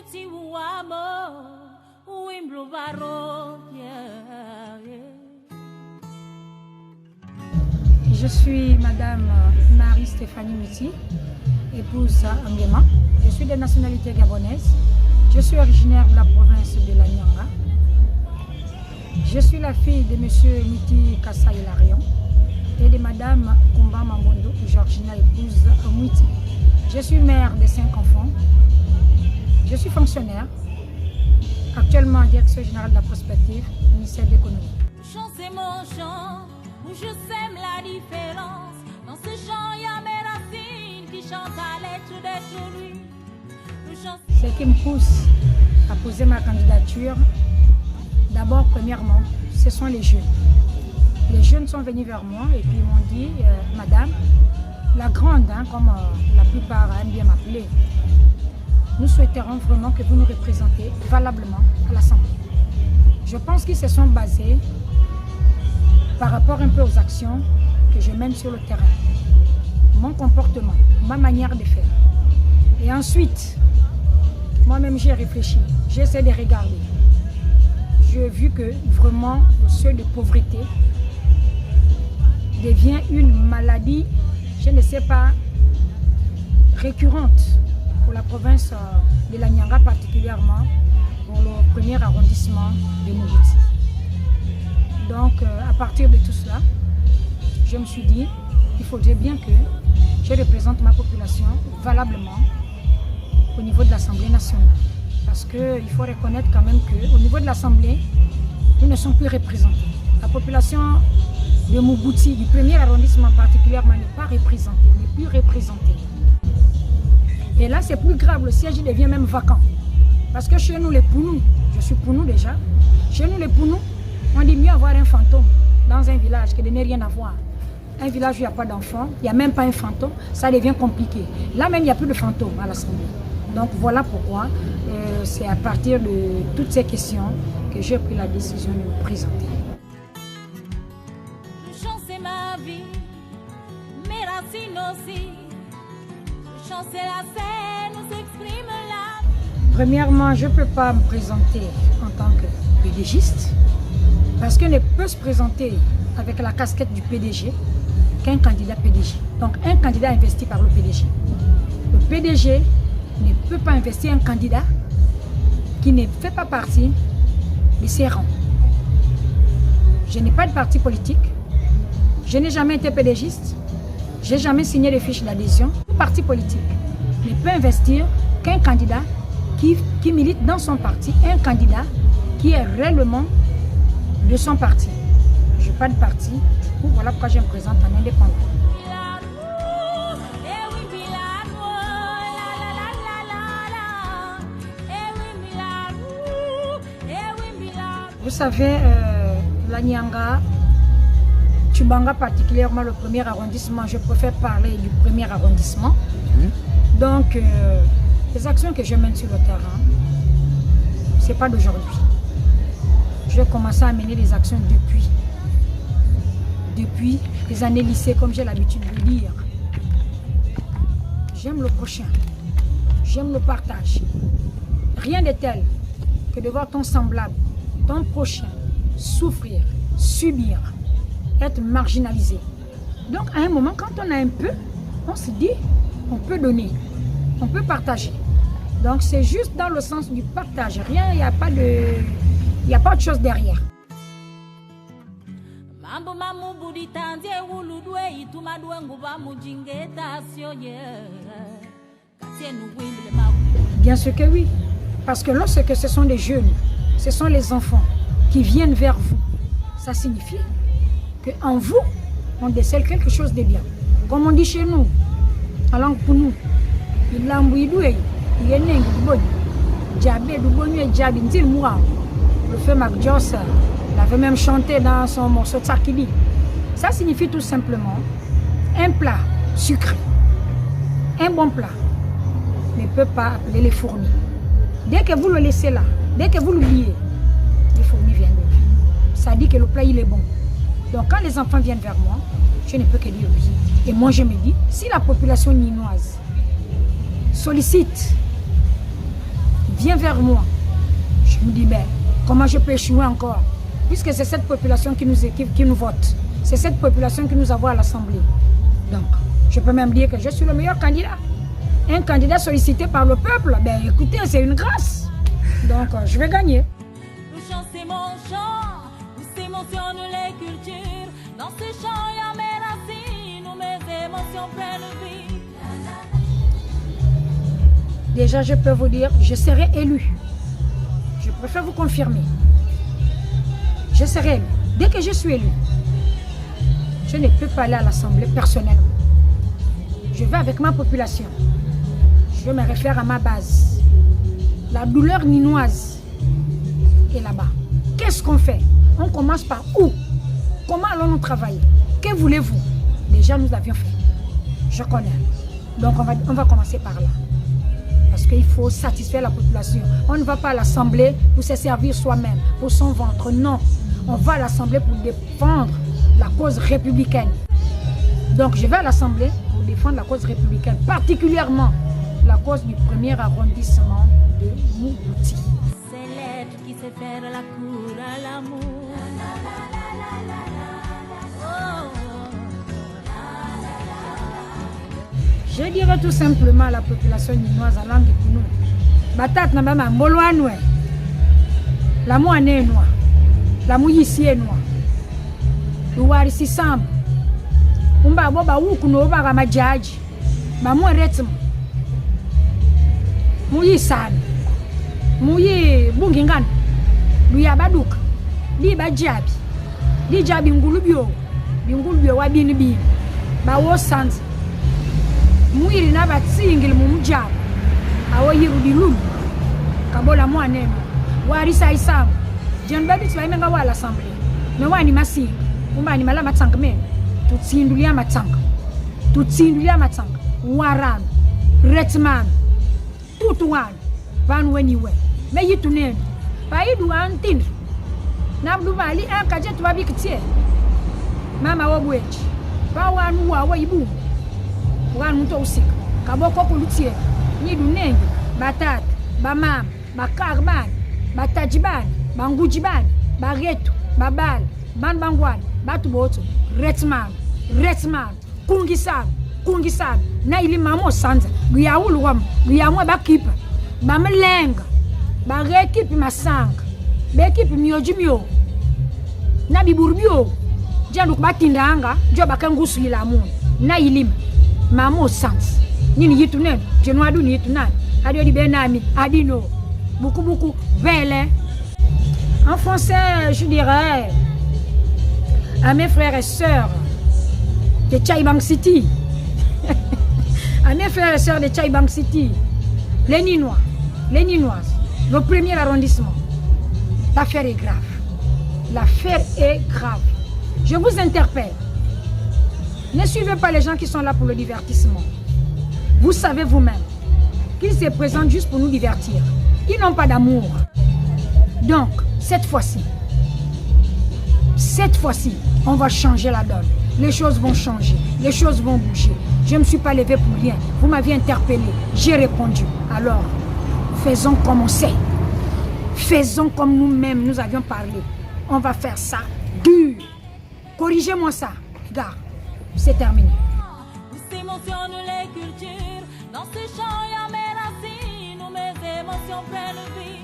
Je suis Madame Marie-Stéphanie Muti, épouse Nguema. Je suis de nationalité gabonaise. Je suis originaire de la province de la Nyanga. Je suis la fille de M. Muti Kassa Hilarion et de Madame Kumba Mambondo, Georgina, épouse Muti. Je suis mère de 5 enfants. Je suis fonctionnaire, actuellement directeur général de la prospective, ministère de l'économie. Chant, c'est mon chant, où je sème la différence. Dans ce chant, il y a mes racines qui chantent à l'être d'être lui. Ce qui me pousse à poser ma candidature, d'abord, premièrement, ce sont les jeunes. Les jeunes sont venus vers moi et puis m'ont dit, Madame, la grande, hein, comme la plupart aiment bien m'appeler, nous souhaiterons vraiment que vous nous représentez valablement à l'Assemblée. Je pense qu'ils se sont basés par rapport un peu aux actions que je mène sur le terrain, mon comportement, ma manière de faire. Et ensuite, moi-même j'ai réfléchi, j'ai essayé de regarder. J'ai vu que vraiment le seuil de pauvreté devient une maladie, je ne sais pas, récurrente pour la province de la Nyanga, particulièrement pour le premier arrondissement de Mobuti. Donc à partir de tout cela, je me suis dit qu'il faudrait bien que je représente ma population valablement au niveau de l'Assemblée nationale. Parce qu'il faut reconnaître quand même qu'au niveau de l'Assemblée, nous ne sommes plus représentés. La population de Mobuti, du premier arrondissement particulièrement, n'est pas représentée, n'est plus représentée. Et là, c'est plus grave, le siège devient même vacant. Parce que chez nous, les Pounou, je suis Pounou déjà, chez nous, les Pounou, on dit mieux avoir un fantôme dans un village que de ne rien avoir. Un village où il n'y a pas d'enfants, il n'y a même pas un fantôme, ça devient compliqué. Là même, il n'y a plus de fantôme à l'Assemblée. Donc voilà pourquoi c'est à partir de toutes ces questions que j'ai pris la décision de me présenter. Le chant c'est ma vie, mes racines aussi. Le chant c'est la scène où s'exprime la... Premièrement, je ne peux pas me présenter en tant que PDGiste parce qu'on ne peut se présenter avec la casquette du PDG qu'un candidat PDG. Donc un candidat investi par le PDG. Le PDG ne peut pas investir un candidat qui ne fait pas partie de ses rangs. Je n'ai pas de parti politique, je n'ai jamais été pédégiste, je n'ai jamais signé de fiches d'adhésion. Un parti politique ne peut investir qu'un candidat qui milite dans son parti, un candidat qui est réellement de son parti. Je n'ai pas de parti, voilà pourquoi je me présente en indépendant. Vous savez, la Nyanga, Tchubanga particulièrement le premier arrondissement, je préfère parler du premier arrondissement. Donc, les actions que je mène sur le terrain, ce n'est pas d'aujourd'hui. J'ai commencé à mener des actions depuis les années lycée, comme j'ai l'habitude de dire. J'aime le prochain, j'aime le partage. Rien de tel que de voir ton semblable, ton prochain, souffrir, subir, être marginalisé. Donc à un moment, quand on a un peu, on se dit, on peut donner, on peut partager. Donc c'est juste dans le sens du partage, rien, il n'y a pas de chose derrière. Bien sûr que oui, parce que lorsque ce sont des jeunes, ce sont les enfants qui viennent vers vous, ça signifie qu'en vous, on décèle quelque chose de bien. Comme on dit chez nous, en langue pour nous, il a le fait Mac Joss l'avait même chanté dans son morceau Tsakili. Ça signifie tout simplement un plat sucré, un bon plat ne peut pas appeler les fourmis. Dès que vous le laissez là, dès que vous l'oubliez, les fourmis viennent de là. Ça dit que le plat il est bon. Donc quand les enfants viennent vers moi, je ne peux que dire oui. Et moi je me dis, si la population ninoise sollicite, vient vers moi. Je me dis, mais comment je peux échouer encore? Puisque c'est cette population qui nous vote. C'est cette population qui nous envoie à l'Assemblée. Donc, je peux même dire que je suis le meilleur candidat. Un candidat sollicité par le peuple, ben écoutez, c'est une grâce. Donc, je vais gagner. Le chant, c'est mon chant, où s'émotionnent les cultures. Dans ce chant, il y a mes racines, où mes émotions prennent vie. Déjà, je peux vous dire, je serai élu. Je préfère vous confirmer. Je serai élu. Dès que je suis élu, je ne peux pas aller à l'Assemblée personnellement. Je vais avec ma population. Je me réfère à ma base. La douleur ninoise est là-bas. Qu'est-ce qu'on fait? On commence par où? Comment allons-nous travailler? Que voulez-vous? Déjà, nous avions fait. Je connais. Donc, on va commencer par là. Parce qu'il faut satisfaire la population. On ne va pas à l'Assemblée pour se servir soi-même, pour son ventre. Non. On va à l'Assemblée pour défendre la cause républicaine. Donc, je vais à l'Assemblée pour défendre la cause républicaine, particulièrement la cause du premier arrondissement de Moubouti. C'est l'être qui sait faire la cour à l'amour. Je dirais tout simplement à la population ninoise en langue de Kounou. Batat na bama mboloanwe. La moine noa. La mouissi noa. Luwari sisam. Umba boba wuku no ba majaji. Ba mo retm. Muyi san. Muyi bungingan. Luya baduka. Li ba jabi. Li jabi ngulubyo. Bingulubyo wa bini bi. Ba wo sans. Muiri na batsingile mumujaba awo yirudi lulu kabola mwanene warisa isamu jen babi twayimenga wala assembly me wani masi umba ni mala matsanga men tutsindulia matsanga waran retman tutuwan van weniwe me yitunen ba yidu antin nabdu bali akaje twabi kitie mama wobwechi ba wanu wa yibu wan muto usika kaboko kulutie ni dunenge batata bamama bakarban batajiban bangujiban baretu babal banbangwan batu boto retman kungisan na ili mamo sanza guyawulu wam guyamwe bakipa bamlenga barekipi masanga bekipi miojimio na biburbio jandu batindanga jo bakangusu ila amun na ilima Maman sens. Nini yitu nen, je noa du ni yitu nan. Adio di benami, adino. Beaucoup, belle. En français, je dirais à mes frères et sœurs de Chaibang City. À mes frères et sœurs de Chaibang City. Les Ninois, les Ninoises, le premier arrondissement. L'affaire est grave. L'affaire est grave. Je vous interpelle. Ne suivez pas les gens qui sont là pour le divertissement. Vous savez vous-même qu'ils se présentent juste pour nous divertir. Ils n'ont pas d'amour. Donc, cette fois-ci, on va changer la donne. Les choses vont changer. Les choses vont bouger. Je ne me suis pas levée pour rien. Vous m'aviez interpellé. J'ai répondu. Alors, faisons comme on sait. Faisons comme nous-mêmes nous avions parlé. On va faire ça dur. Corrigez-moi ça. Regarde. C'est terminé. Où s'émotionnent les cultures. Dans ce chant, il y a mes racines, où mes émotions prennent vie.